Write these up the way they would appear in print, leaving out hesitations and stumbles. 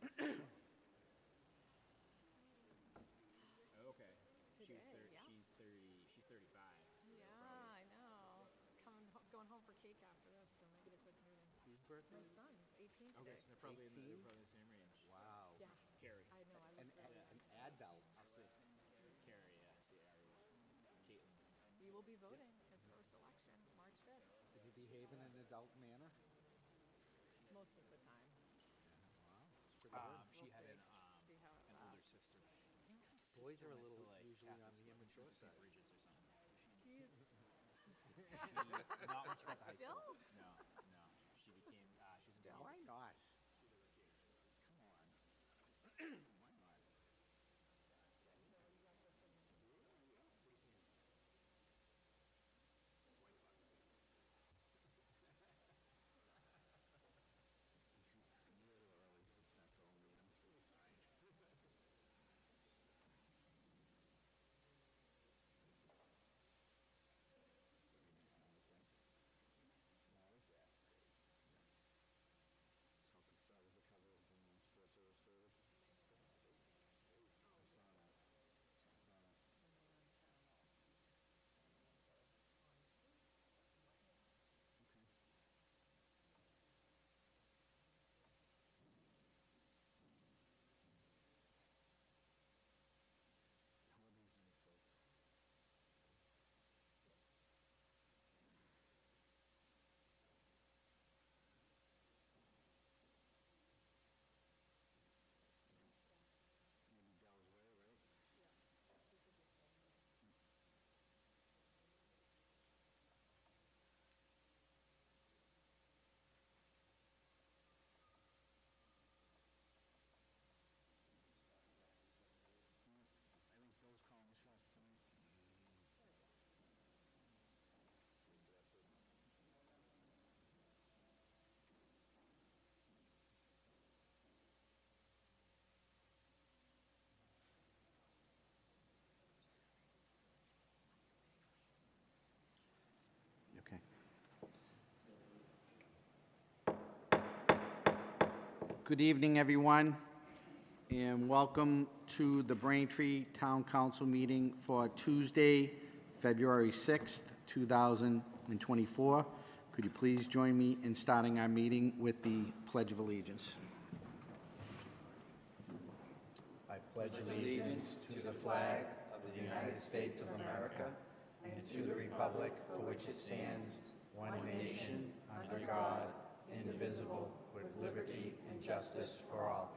Okay. Today, yeah. She's 30. She's 35. Yeah, I know. Going home for cake after this, so make it a quick meeting. Whose birthday? My son's 18 Okay, today. so they're probably in the 18? same range. Wow. Yeah, Carrie. I know. I An, looked earlier. an adult. I'll say Carrie. Yeah, I see Ari. Caitlin. We will be voting his first election, March 5th, Does he behave in an adult manner? most of the time. Wow, it's pretty good. She We'll had see how it an older lasts. sister. I think her Boys sister are a went little to, like, usually on Catholic the school. I think she immature went to St. side. Bridget's or something. He's Not when she got to high still. school. No. She became. She's in Still? Why not? Come on. Why not? Okay. Good evening, everyone, and welcome to the Braintree Town Council meeting for Tuesday, February 6th, 2024. Could you please join me in starting our meeting with the Pledge of Allegiance? I pledge allegiance to the flag of the United States of America and to the republic for which it stands, one nation, under God, indivisible, with liberty and justice for all.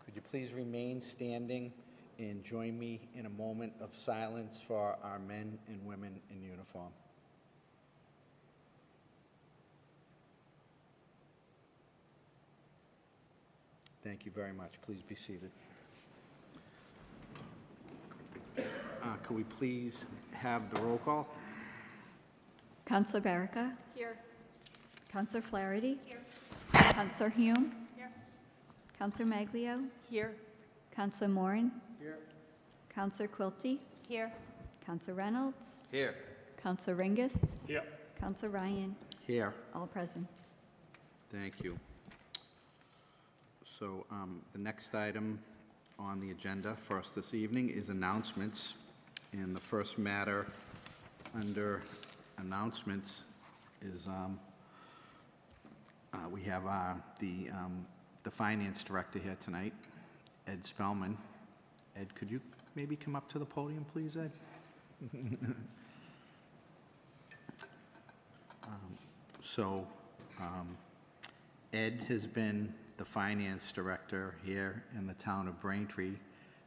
Could you please remain standing and join me in a moment of silence for our men and women in uniform? Thank you very much. Please be seated. Could we please have the roll call? Councillor Barrica? Here. Councillor Flaherty? Here. Councillor Hume? Here. Councillor Maglio? Here. Councillor Moran? Here. Councillor Quilty? Here. Councillor Reynolds? Here. Councillor Ringus? Here. Councillor Ryan? Here. All present. Thank you. So the next item on the agenda for us this evening is announcements. And the first matter under announcements is we have the finance director here tonight, Ed Spellman. Ed, could you maybe come up to the podium, please, Ed? Ed has been the finance director here in the town of Braintree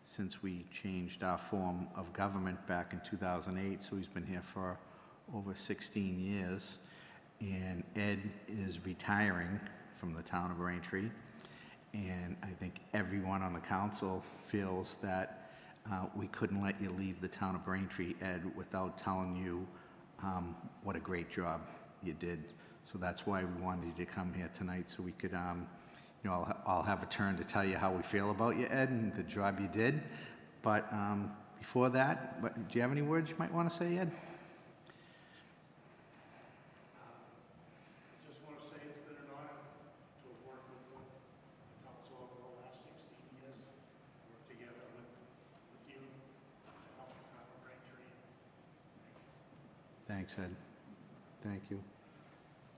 since we changed our form of government back in 2008, so he's been here for over 16 years. And Ed is retiring from the town of Braintree, and I think everyone on the council feels that we couldn't let you leave the town of Braintree, Ed, without telling you what a great job you did. So that's why we wanted you to come here tonight, so we could, you know, I'll have a turn to tell you how we feel about you, Ed, and the job you did. But before that, do you have any words you might want to say, Ed? Just want to say it's been an honor to have worked with the council over the last 6 Thanks, Ed. Thank you.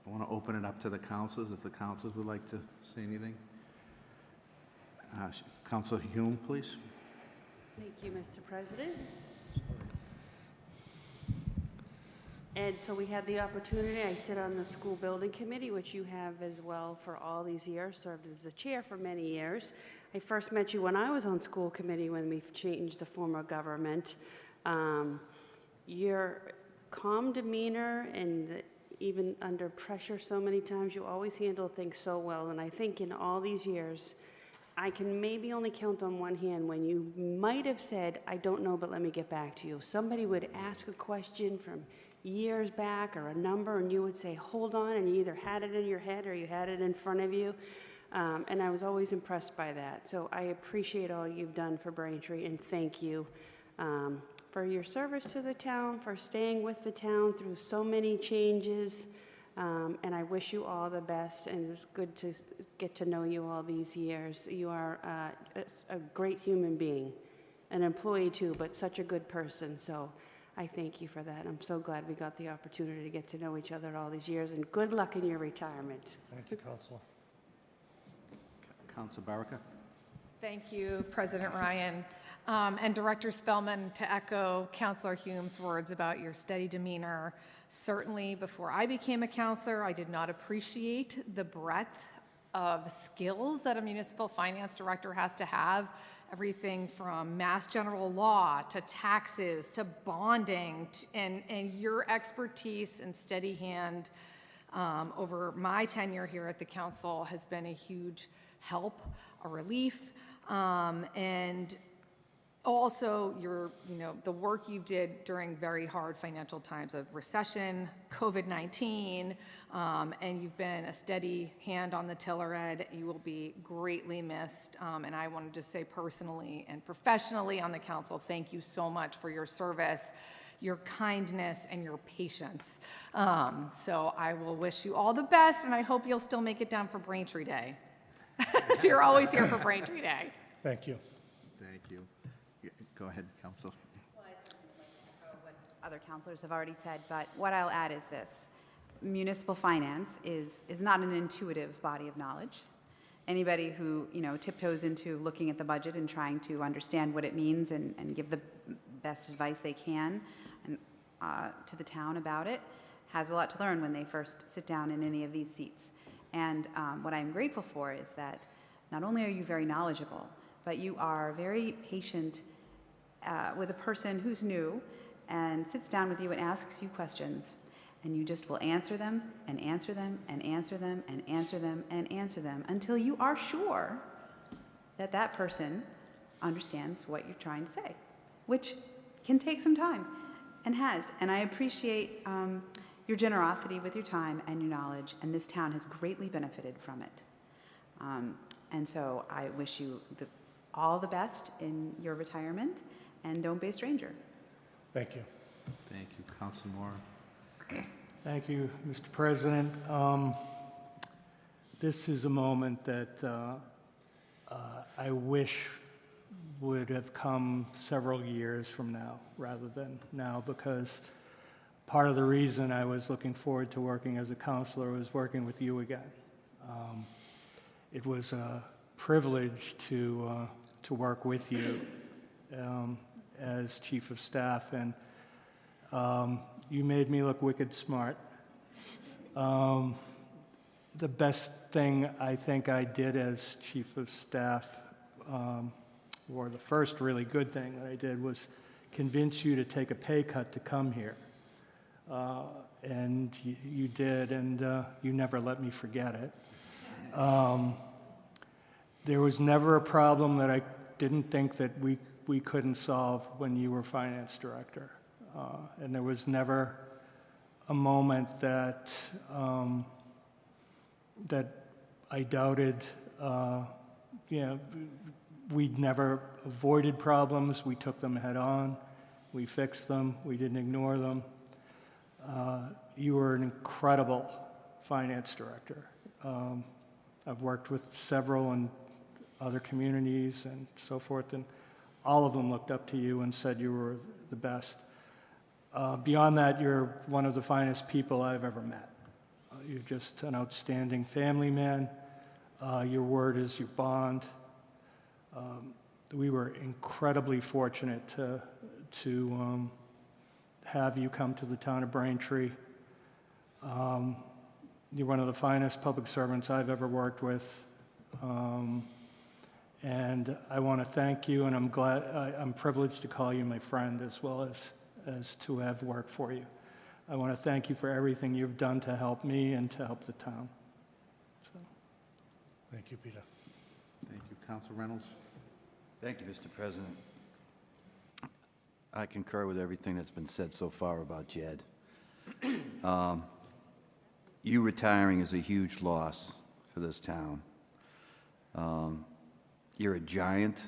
I want to open it up to the councilors, if the councilors would like to say anything. Councilor Hume, please. Thank you, Mr. President. And so we had the opportunity, I sit on the school building committee, which you have as well for all these years, served as the chair for many years. I first met you when I was on school committee when we've changed the form of government. Your calm demeanor and even under pressure so many times, you always handle things so well. And I think in all these years, I can maybe only count on one hand when you might have said, I don't know, but let me get back to you. Somebody would ask a question from years back or a number, and you would say, hold on, and you either had it in your head or you had it in front of you. And I was always impressed by that. So I appreciate all you've done for Braintree, and thank you for your service to the town, for staying with the town through so many changes. And I wish you all the best, and it's good to get to know you all these years. You are a great human being, an employee too, but such a good person. So I thank you for that. I'm so glad we got the opportunity to get to know each other all these years, and good luck in your retirement. Thank you, Councilor. Councilor Baraka. Thank you, President Ryan. And Director Spellman, to echo Councilor Hume's words about your steady demeanor. Certainly, before I became a counselor, I did not appreciate the breadth of skills that a municipal finance director has to have. Everything from mass general law to taxes to bonding, and your expertise and steady hand over my tenure here at the council has been a huge help, a relief, and also the work you did during very hard financial times of recession, COVID-19, and you've been a steady hand on the tiller, Ed. You will be greatly missed, and I wanted to say personally and professionally on the council, thank you so much for your service, your kindness, and your patience. So I will wish you all the best, and I hope you'll still make it down for Braintree Day. So you're always here for Braintree Day. Thank you. Thank you. Go ahead, Council. Well, I certainly would like to echo what other councilors have already said, but what I'll add is this. Municipal finance is not an intuitive body of knowledge. Anybody who, tiptoes into looking at the budget and trying to understand what it means and give the best advice they can to the town about it has a lot to learn when they first sit down in any of these seats. And what I'm grateful for is that not only are you very knowledgeable, but you are very patient with a person who's new and sits down with you and asks you questions, and you just will answer them and answer them and answer them and answer them and answer them until you are sure that that person understands what you're trying to say, which can take some time and has. And I appreciate your generosity with your time and your knowledge, and this town has greatly benefited from it. And so I wish you all the best in your retirement, and don't be a stranger. Thank you. Thank you, Councilor Moore. Thank you, Mr. President. This is a moment that I wish would have come several years from now rather than now, because part of the reason I was looking forward to working as a counselor was working with you again. It was a privilege to work with you as Chief of Staff, and you made me look wicked smart. The best thing I think I did as Chief of Staff, or the first really good thing that I did, was convince you to take a pay cut to come here. And you did, and you never let me forget it. There was never a problem that I didn't think that we couldn't solve when you were finance director. And there was never a moment that that I doubted. We'd never avoided problems. We took them head on. We fixed them. We didn't ignore them. You were an incredible finance director. I've worked with several in other communities and so forth, and all of them looked up to you and said you were the best. Beyond that, you're one of the finest people I've ever met. You're just an outstanding family man. Your word is your bond. We were incredibly fortunate to have you come to the town of Braintree. You're one of the finest public servants I've ever worked with. And I want to thank you, and I'm privileged to call you my friend as well as to have worked for you. I want to thank you for everything you've done to help me and to help the town. So. Thank you, Peter. Thank you. Council Reynolds? Thank you, Mr. President. I concur with everything that's been said so far about Jed. You retiring is a huge loss for this town. You're a giant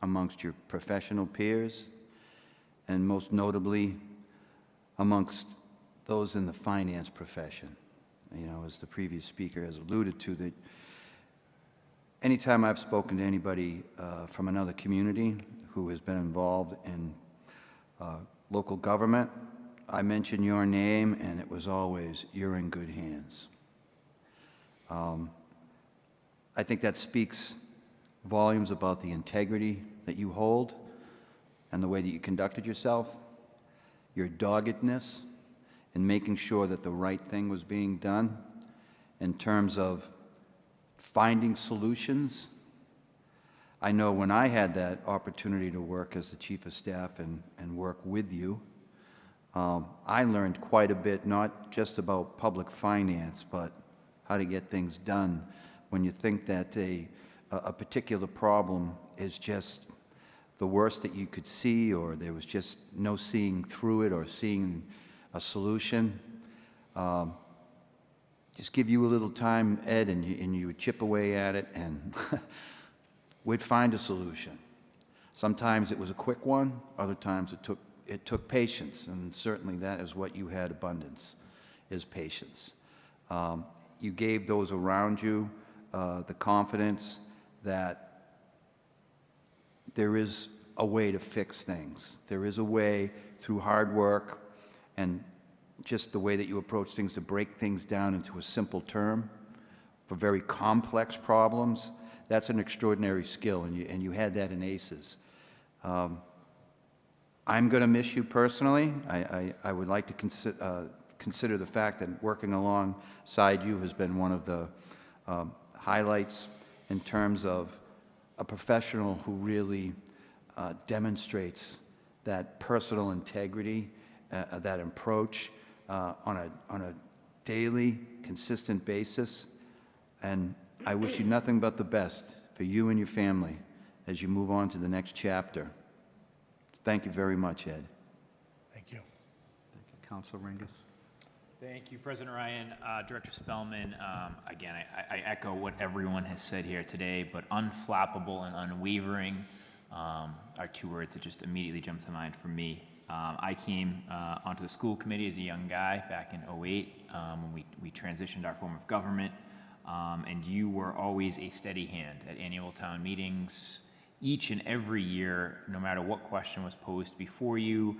amongst your professional peers, and most notably amongst those in the finance profession. You know, as the previous speaker has alluded to, that anytime I've spoken to anybody from another community who has been involved in local government, I mention your name, and it was always, you're in good hands. I think that speaks volumes about the integrity that you hold and the way that you conducted yourself, your doggedness in making sure that the right thing was being done in terms of finding solutions. I know when I had that opportunity to work as the Chief of Staff and work with you, I learned quite a bit, not just about public finance, but how to get things done when you think that a particular problem is just the worst that you could see, or there was just no seeing through it or seeing a solution. Just give you a little time, Ed, and you would chip away at it, and we'd find a solution. Sometimes it was a quick one, other times it took patience, and certainly that is what you had abundance, is patience. You gave those around you the confidence that there is a way to fix things. There is a way through hard work and just the way that you approach things to break things down into a simple term for very complex problems. That's an extraordinary skill, and you had that in ACES. I'm going to miss you personally. I would like to consider the fact that working alongside you has been one of the highlights in terms of a professional who really demonstrates that personal integrity, that approach on a daily, consistent basis. And I wish you nothing but the best for you and your family as you move on to the next chapter. Thank you very much, Ed. Thank you. Thank you. Council Ringus? Thank you, President Ryan. Director Spellman, again, I echo what everyone has said here today, but unflappable and unwavering are two words that just immediately jump to mind for me. I came onto the school committee as a young guy back in '08 when we transitioned our form of government, and you were always a steady hand at annual town meetings. Each and every year, no matter what question was posed before you,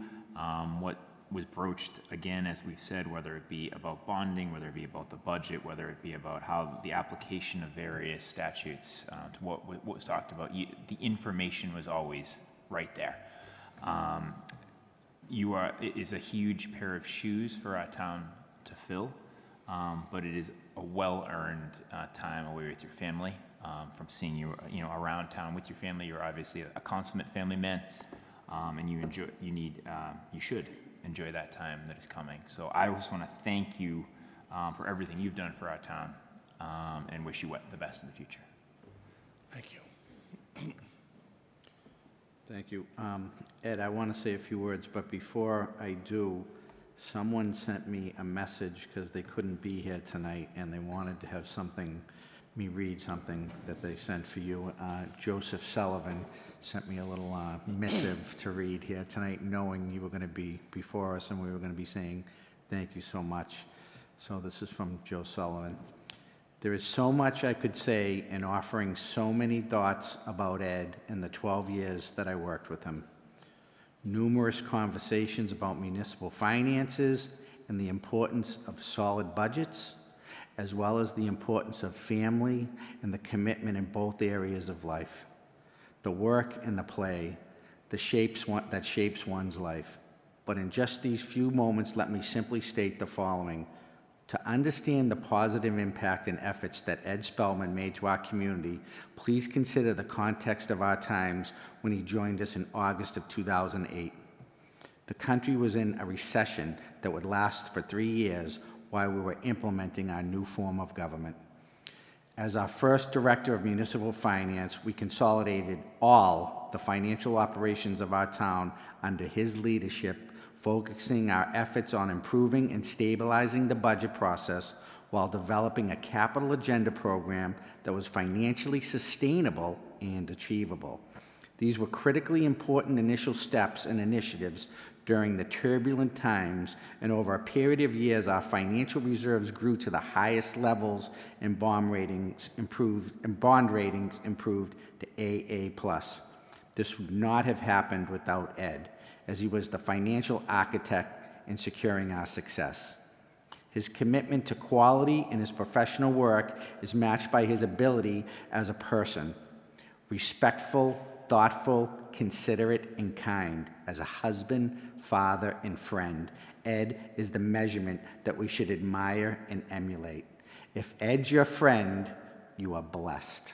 what was broached, again, as we've said, whether it be about bonding, whether it be about the budget, whether it be about how the application of various statutes to what was talked about, the information was always right there. It is a huge pair of shoes for our town to fill, but it is a well-earned time away with your family. From seeing you, around town with your family, you're obviously a consummate family man, and you should enjoy that time that is coming. So I just want to thank you for everything you've done for our town, and wish you the best in the future. Thank you. Thank you. Ed, I want to say a few words, but before I do, someone sent me a message because they couldn't be here tonight, and they wanted to have me read something that they sent for you. Joseph Sullivan sent me a little missive to read here tonight, knowing you were going to be before us and we were going to be saying thank you so much. So this is from Joe Sullivan. There is so much I could say in offering so many thoughts about Ed in the 12 years that I worked with him. numerous conversations about municipal finances and the importance of solid budgets, as well as the importance of family and the commitment in both areas of life, the work and the play that shapes one's life. But in just these few moments, let me simply state the following. To understand the positive impact and efforts that Ed Spellman made to our community, please consider the context of our times when he joined us in August of 2008. The country was in a recession that would last for 3 years while we were implementing our new form of government. As our first director of municipal finance, we consolidated all the financial operations of our town under his leadership, focusing our efforts on improving and stabilizing the budget process while developing a capital agenda program that was financially sustainable and achievable. These were critically important initial steps and initiatives during the turbulent times, and over a period of years, our financial reserves grew to the highest levels, and bond ratings improved to AA+. This would not have happened without Ed, as he was the financial architect in securing our success. His commitment to quality in his professional work is matched by his ability as a person, respectful, thoughtful, considerate, and kind. As a husband, father, and friend, Ed is the measurement that we should admire and emulate. If Ed's your friend, you are blessed.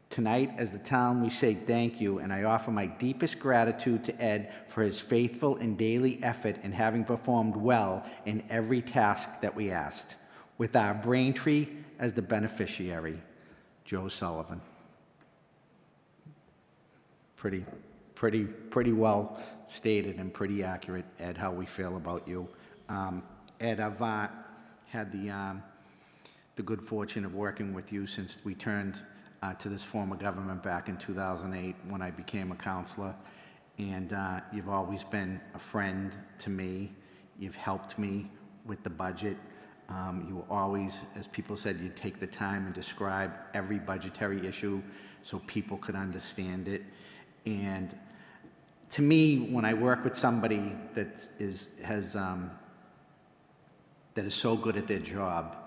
Tonight, as the town, we say thank you, and I offer my deepest gratitude to Ed for his faithful and daily effort in having performed well in every task that we asked, with our Braintree as the beneficiary. Joe Sullivan. Pretty well stated and pretty accurate, Ed, how we feel about you. Ed, I've had the good fortune of working with you since we turned to this form of government back in 2008 when I became a counselor, and you've always been a friend to me. You've helped me with the budget. You always, as people said, you take the time and describe every budgetary issue so people could understand it. And to me, when I work with somebody that is so good at their job,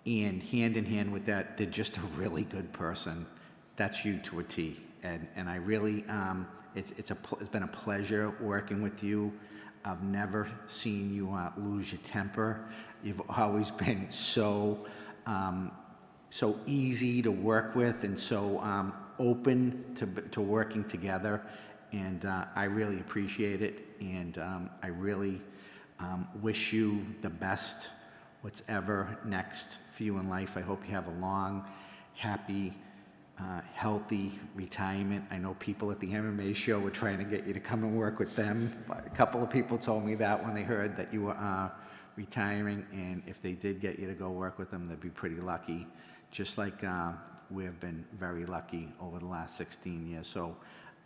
and hand in hand with that, they're just a really good person, that's you to a T. And I really, it's been a pleasure working with you. I've never seen you lose your temper. You've always been so easy to work with and so open to working together. And I really appreciate it. And I really wish you the best, what's ever next for you in life. I hope you have a long, happy, healthy retirement. I know people at the MMA show were trying to get you to come and work with them. A couple of people told me that when they heard that you were retiring, and if they did get you to go work with them, they'd be pretty lucky, just like we have been very lucky over the last 16 years. So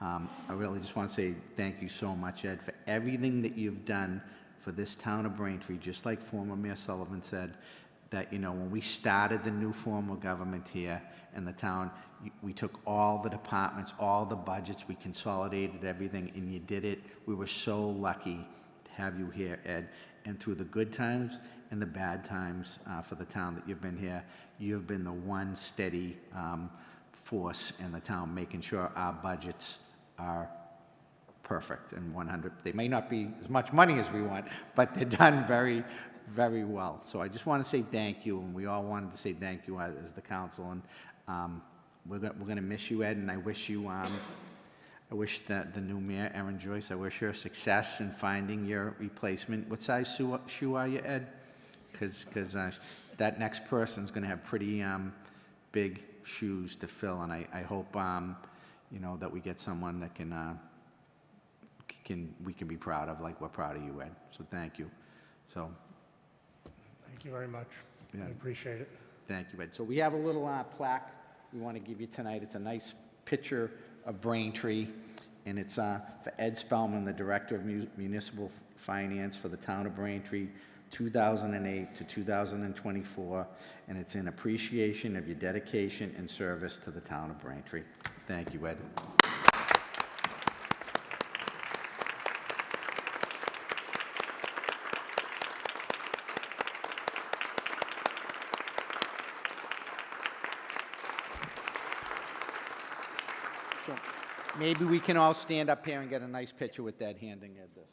I really just want to say thank you so much, Ed, for everything that you've done for this town of Braintree. Just like former Mayor Sullivan said, that, you know, when we started the new form of government here in the town, we took all the departments, all the budgets, we consolidated everything, and you did it. We were so lucky to have you here, Ed. And through the good times and the bad times for the town that you've been here, you've been the one steady force in the town, making sure our budgets are perfect and 100. They may not be as much money as we want, but they're done very, very well. So I just want to say thank you, and we all wanted to say thank you as the council. And we're going to miss you, Ed, and I wish you, I wish that the new mayor, Erin Joyce, I wish her success in finding your replacement. What size shoe are you, Ed? Because that next person's going to have pretty big shoes to fill, and I hope you know, that we get someone that we can be proud of, like we're proud of you, Ed. So thank you. So. Thank you very much. Yeah. I appreciate it. Thank you, Ed. So we have a little plaque we want to give you tonight. It's a nice picture of Braintree, and it's for Ed Spellman, the Director of Municipal Finance for the town of Braintree, 2008 to 2024, and it's in appreciation of your dedication and service to the town of Braintree. Thank you, Ed. So maybe we can all stand up here and get a nice picture with Ed handing Ed this.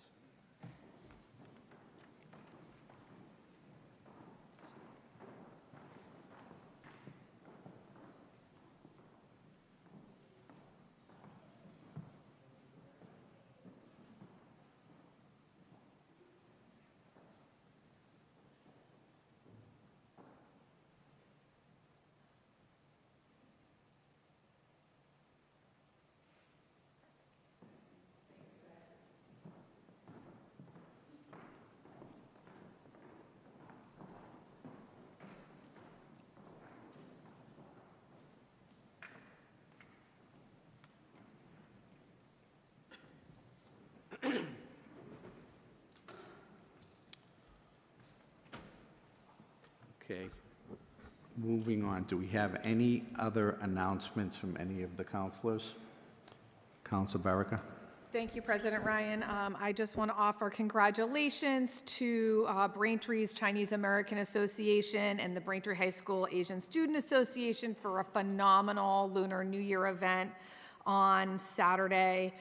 Okay, moving on, do we have any other announcements from any of the counselors? Counsel Baraka? Thank you, President Ryan. I just want to offer congratulations to Braintree's Chinese American Association and the Braintree High School Asian Student Association for a phenomenal Lunar New Year event on Saturday.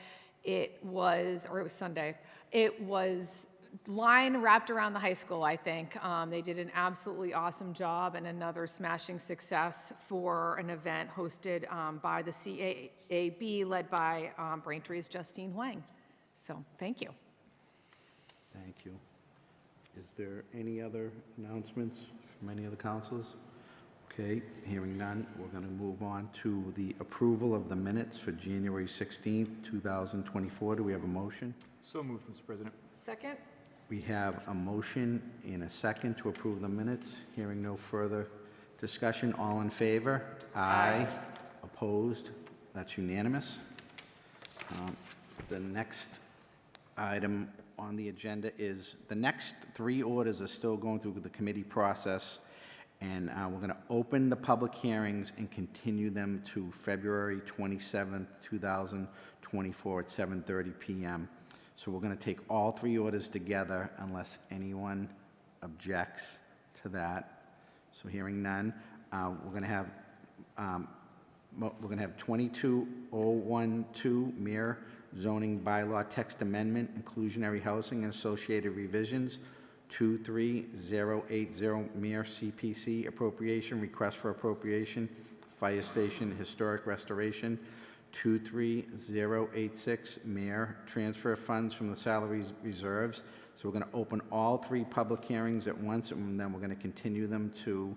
It was Sunday. It was line wrapped around the high school, I think. They did an absolutely awesome job and another smashing success for an event hosted by the CAAB, led by Braintree's Justine Huang. So, thank you. Thank you. Is there any other announcements from any of the councilors? Okay, hearing none, we're going to move on to the approval of the minutes for January 16th, 2024. Do we have a motion? So moved, Mr. President. Second? We have a motion and a second to approve the minutes. Hearing no further discussion, all in favor? Aye. Opposed? That's unanimous. The next item on the agenda is, the next three orders are still going through the committee process, and we're going to open the public hearings and continue them to February 27th, 2024 at 7:30 p.m. So we're going to take all three orders together unless anyone objects to that. So hearing none, we're going to have 22012 Mere zoning bylaw text amendment, inclusionary housing and associated revisions. 23080 Mere CPC appropriation, request for appropriation, fire station historic restoration. 23086 Mere transfer funds from the salaries reserves. So we're going to open all three public hearings at once, and then we're going to continue them to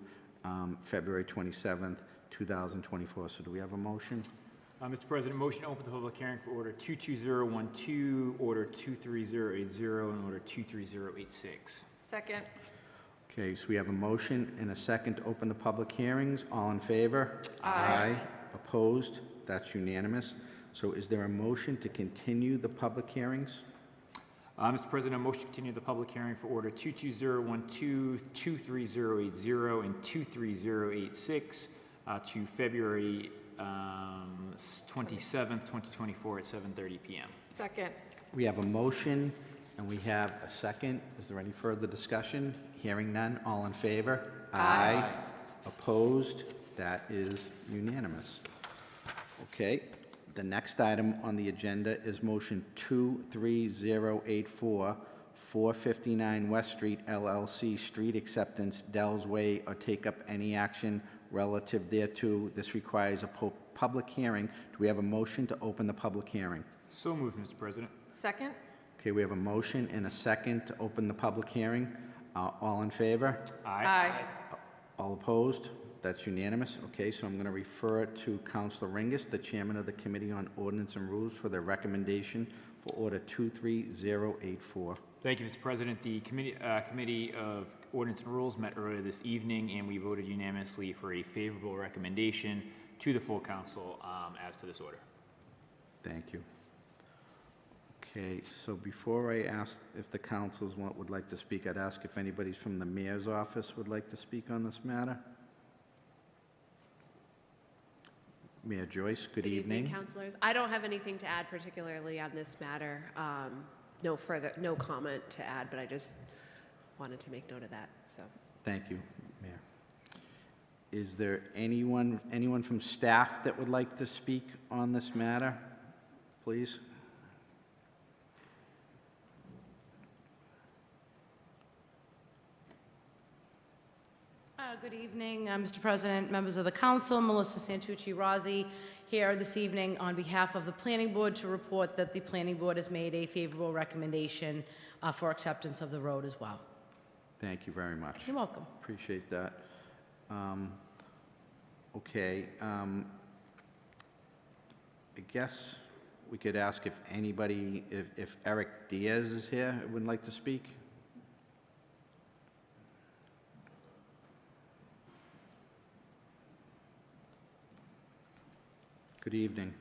February 27th, 2024. So do we have a motion? Mr. President, motion to open the public hearing for Order 22012, Order 23080, and Order 23086. Second? Okay, so we have a motion and a second to open the public hearings. All in favor? Aye. Opposed? That's unanimous. So is there a motion to continue the public hearings? Mr. President, a motion to continue the public hearing for Order 22012, 23080, and 23086 to February 27th, 2024 at 7:30 p.m. Second? We have a motion and we have a second. Is there any further discussion? Hearing none. All in favor? Aye. Opposed? That is unanimous. Okay, the next item on the agenda is motion 23084, 459 West Street LLC, street acceptance, Dells Way, or take up any action relative thereto. This requires a public hearing. Do we have a motion to open the public hearing? So moved, Mr. President. Second? Okay, we have a motion and a second to open the public hearing. All in favor? Aye. All opposed? That's unanimous. Okay, so I'm going to refer it to Councilor Ringus, the chairman of the Committee on Ordinance and Rules, for their recommendation for Order 23084. Thank you, Mr. President. The Committee of Ordinance and Rules met earlier this evening, and we voted unanimously for a favorable recommendation to the full council as to this order. Thank you. Okay, so before I ask if the councils would like to speak, I'd ask if anybody from the mayor's office would like to speak on this matter. Mayor Joyce, good evening. Councilors. I don't have anything to add particularly on this matter. No comment to add, but I just wanted to make note of that, so. Thank you, Mayor. Is there anyone from staff that would like to speak on this matter? Please. Good evening, Mr. President, members of the council. Melissa Santucci-Rossi here this evening on behalf of the Planning Board to report that the Planning Board has made a favorable recommendation for acceptance of the road as well. Thank you very much. You're welcome. Appreciate that. Okay. I guess we could ask if anybody, if Eric Diaz is here, would like to speak. Good evening.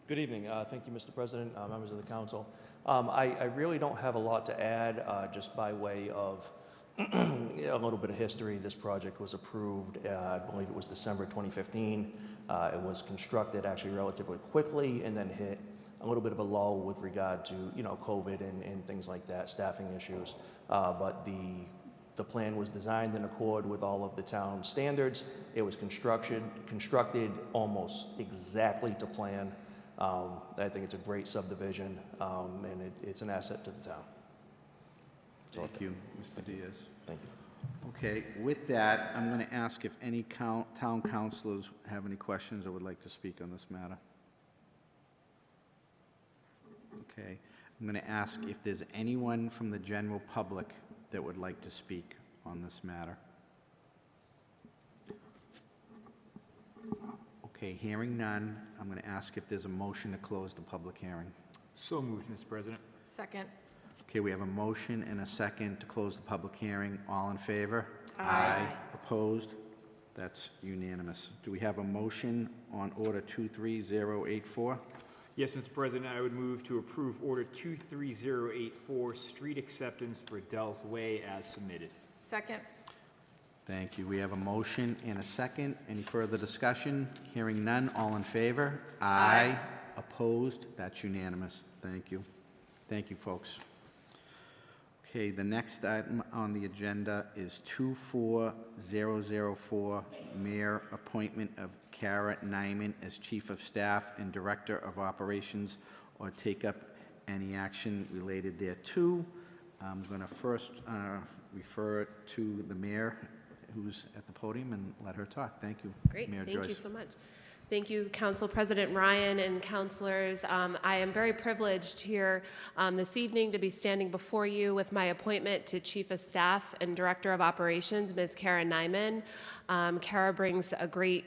Good evening. Thank you, Mr. President, members of the council. I really don't have a lot to add, just by way of a little bit of history. This project was approved, I believe it was December 2015. It was constructed actually relatively quickly and then hit a little bit of a lull with regard to, COVID and things like that, staffing issues. But the plan was designed in accord with all of the town standards. It was constructed almost exactly to plan. I think it's a great subdivision, and it's an asset to the town. Thank you, Mr. Diaz. Thank you. Okay, with that, I'm going to ask if any town councilors have any questions or would like to speak on this matter. Okay, I'm going to ask if there's anyone from the general public that would like to speak on this matter. Okay, hearing none, I'm going to ask if there's a motion to close the public hearing. So moved, Mr. President. Second. Okay, we have a motion and a second to close the public hearing. All in favor? Aye. Opposed? That's unanimous. Do we have a motion on Order 23084? Yes, Mr. President, I would move to approve Order 23084, street acceptance for Dells Way as submitted. Second. Thank you. We have a motion and a second. Any further discussion? Hearing none. All in favor? Aye. Opposed? That's unanimous. Thank you. Thank you, folks. Okay, the next item on the agenda is 24004, Mayor appointment of Kara Nyman as Chief of Staff and Director of Operations, or take up any action related thereto. I'm going to first refer it to the mayor, who's at the podium, and let her talk. Thank you. Great, Mayor thank you Joyce. so much. Thank you, Council President Ryan and councilors. I am very privileged here this evening to be standing before you with my appointment to Chief of Staff and Director of Operations, Ms. Kara Nyman. Kara brings a great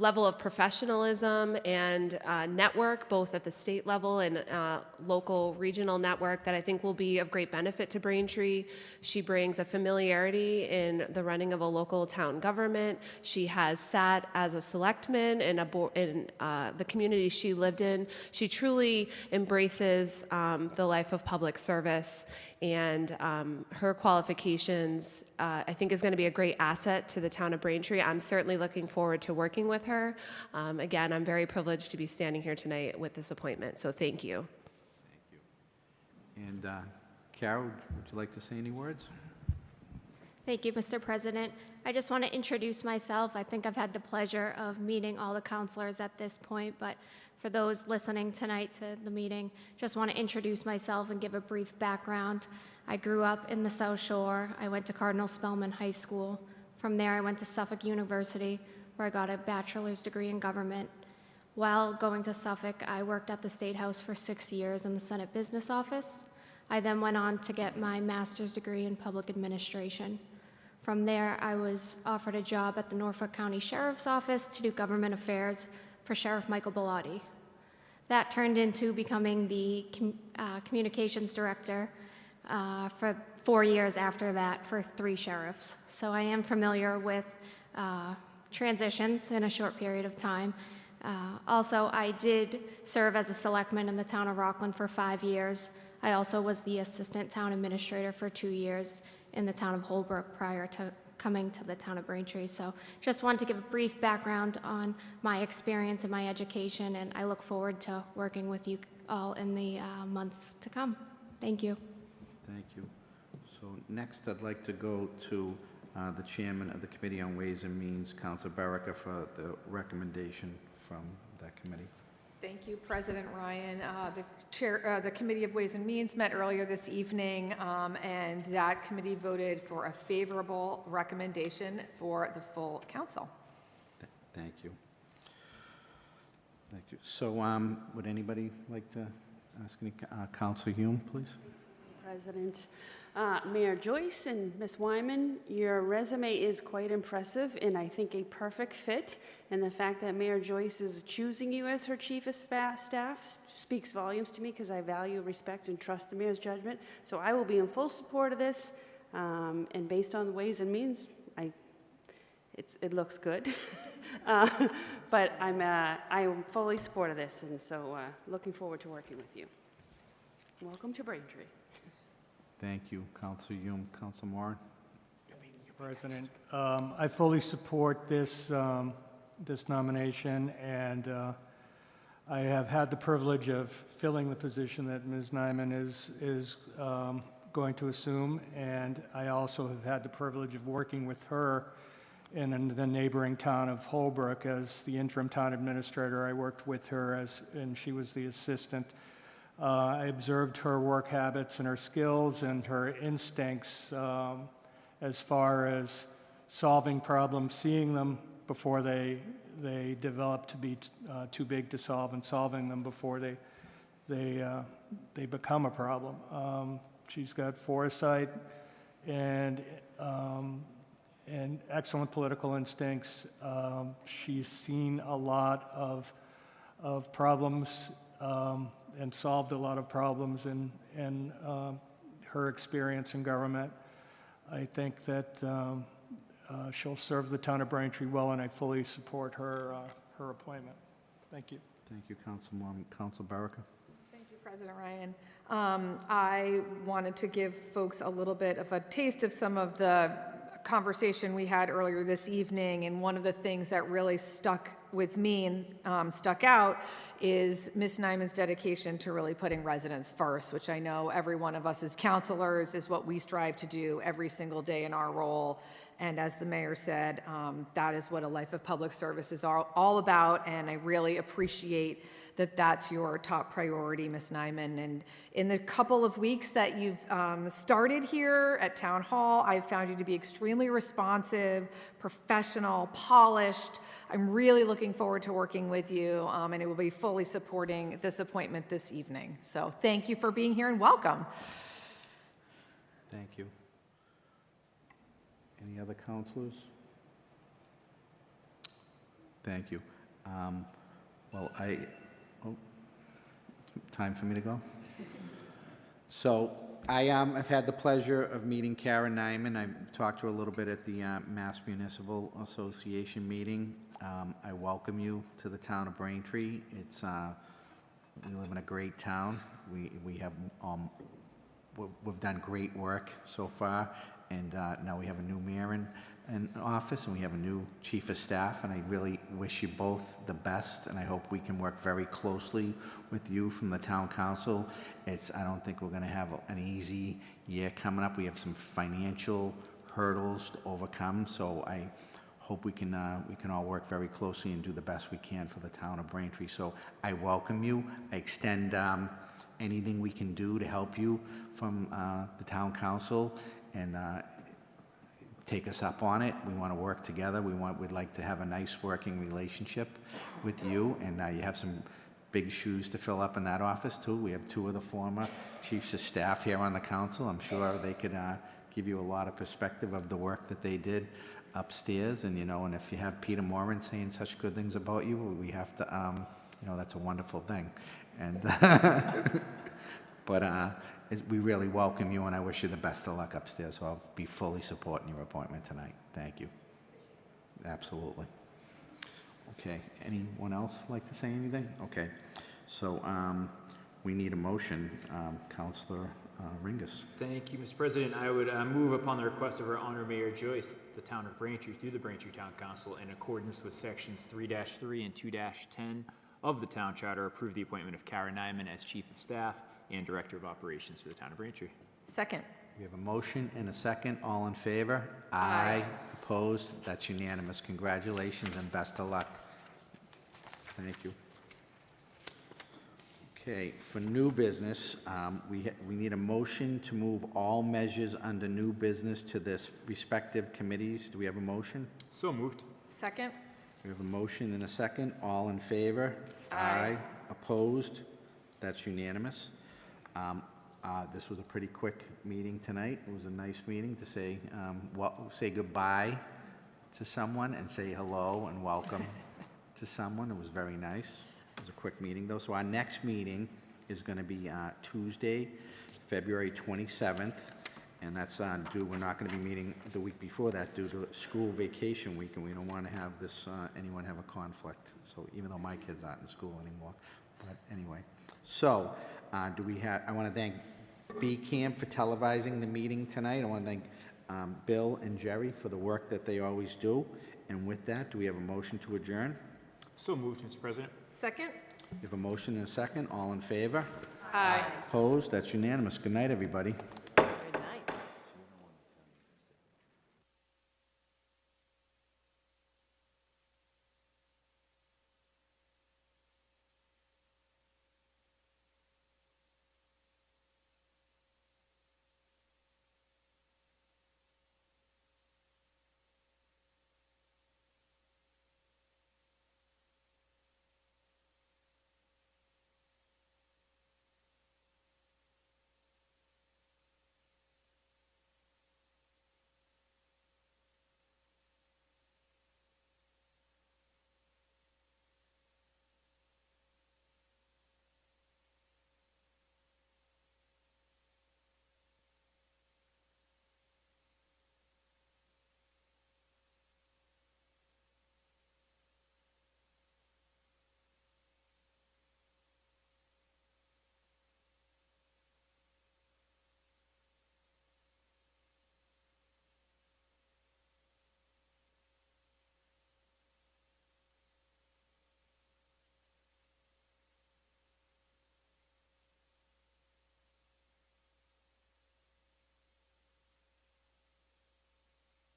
level of professionalism and network, both at the state level and local regional network, that I think will be of great benefit to Braintree. She brings a familiarity in the running of a local town government. She has sat as a selectman in the community she lived in. She truly embraces the life of public service, and her qualifications, I think, is going to be a great asset to the town of Braintree. I'm certainly looking forward to working with her. Again, I'm very privileged to be standing here tonight with this appointment, so thank you. Thank you. And Carol, would you like to say any words? Thank you, Mr. President. I just want to introduce myself. I think I've had the pleasure of meeting all the counselors at this point, but for those listening tonight to the meeting, just want to introduce myself and give a brief background. I grew up in the South Shore. I went to Cardinal Spellman High School. From there, I went to Suffolk University, where I got a bachelor's degree in government. While going to Suffolk, I worked at the State House for 6 years in the Senate Business Office. I then went on to get my master's degree in public administration. From there, I was offered a job at the Norfolk County Sheriff's Office to do government affairs for Sheriff Michael Bellotti. That turned into becoming the communications director for 4 years after that for 3 sheriffs. So I am familiar with transitions in a short period of time. Also, I did serve as a selectman in the town of Rockland for 5 years. I also was the assistant town administrator for 2 years in the town of Holbrook prior to coming to the town of Braintree. So just wanted to give a brief background on my experience and my education, and I look forward to working with you all in the months to come. Thank you. Thank you. So next, I'd like to go to the chairman of the Committee on Ways and Means, Councilor Baraka, for the recommendation from that committee. Thank you, President Ryan. The Committee of Ways and Means met earlier this evening, and that committee voted for a favorable recommendation for the full council. Thank you. Thank you. So would anybody like to ask any, Councilor Hume, please? President. Mayor Joyce and Ms. Wyman, your resume is quite impressive and I think a perfect fit. And the fact that Mayor Joyce is choosing you as her chief of staff speaks volumes to me because I value, respect, and trust the mayor's judgment. So I will be in full support of this. And based on the Ways and Means, it looks good. But I'm fully support of this, and so looking forward to working with you. Welcome to Braintree. Thank you, Councilor Hume. Councilor Moran? President, I fully support this, this nomination, and I have had the privilege of filling the position that Ms. Nyman is going to assume, and I also have had the privilege of working with her in the neighboring town of Holbrook as the interim town administrator. I worked with her and she was the assistant. I observed her work habits and her skills and her instincts as far as solving problems, seeing them before they develop to be too big to solve, and solving them before they become a problem. She's got foresight and excellent political instincts. She's seen a lot of problems and solved a lot of problems in her experience in government. I think that she'll serve the town of Braintree well, and I fully support her appointment. Thank you. Thank you, Councilor Moran. Councilor Baraka? Thank you, President Ryan. I wanted to give folks a little bit of a taste of some of the conversation we had earlier this evening, and one of the things that really stuck with me and stuck out is Ms. Nyman's dedication to really putting residents first, which I know every one of us as counselors is what we strive to do every single day in our role. And as the mayor said, that is what a life of public service is all about, and I really appreciate that that's your top priority, Ms. Nyman. And in the couple of weeks that you've started here at Town Hall, I've found you to be extremely responsive, professional, polished. I'm really looking forward to working with you, and I will be fully supporting this appointment this evening. So thank you for being here and welcome. Thank you. Any other councilors? Thank you. Well, time for me to go? So I've had the pleasure of meeting Karen Nyman. I talked to her a little bit at the Mass Municipal Association meeting. I welcome you to the town of Braintree. It's we live in a great town. We've done great work so far, and now we have a new mayor in office, and we have a new chief of staff, and I really wish you both the best, and I hope we can work very closely with you from the town council. I don't think we're going to have an easy year coming up. We have some financial hurdles to overcome, so I hope we can all work very closely and do the best we can for the town of Braintree. So I welcome you. I extend anything we can do to help you from the town council, and take us up on it. We want to work together. We'd like to have a nice working relationship with you, and you have some big shoes to fill up in that office too. We have two of the former chiefs of staff here on the council. I'm sure they could give you a lot of perspective of the work that they did upstairs, and and if you have Peter Moran saying such good things about you, we have to, that's a wonderful thing. And but we really welcome you, and I wish you the best of luck upstairs. So I'll be fully supporting your appointment tonight. Thank you. Absolutely. Okay. Anyone else like to say anything? Okay. So we need a motion. Councilor Ringus. Thank you, Mr. President. I would move upon the request of our Honor Mayor Joyce, the town of Braintree, through the Braintree Town Council, in accordance with sections 3-3 and 2-10 of the town charter, approve the appointment of Karen Nyman as Chief of Staff and Director of Operations for the town of Braintree. Second. We have a motion and a second. All in favor? Aye. Opposed? That's unanimous. Congratulations and best of luck. Thank you. Okay, for new business, we need a motion to move all measures under new business to this respective committees. Do we have a motion? So moved. Second? We have a motion and a second. All in favor? Aye. Opposed? That's unanimous. This was a pretty quick meeting tonight. It was a nice meeting to say goodbye to someone and say hello and welcome to someone. It was very nice. It was a quick meeting, though. So our next meeting is going to be Tuesday, February 27th, and that's due. We're not going to be meeting the week before that due to school vacation week, and we don't want to have anyone have a conflict. So even though my kids aren't in school anymore, but anyway. So I want to thank B-Camp for televising the meeting tonight. I want to thank Bill and Jerry for the work that they always do. And with that, do we have a motion to adjourn? So moved, Mr. President. Second? We have a motion and a second. All in favor? Aye. Opposed? That's unanimous. Good night, everybody.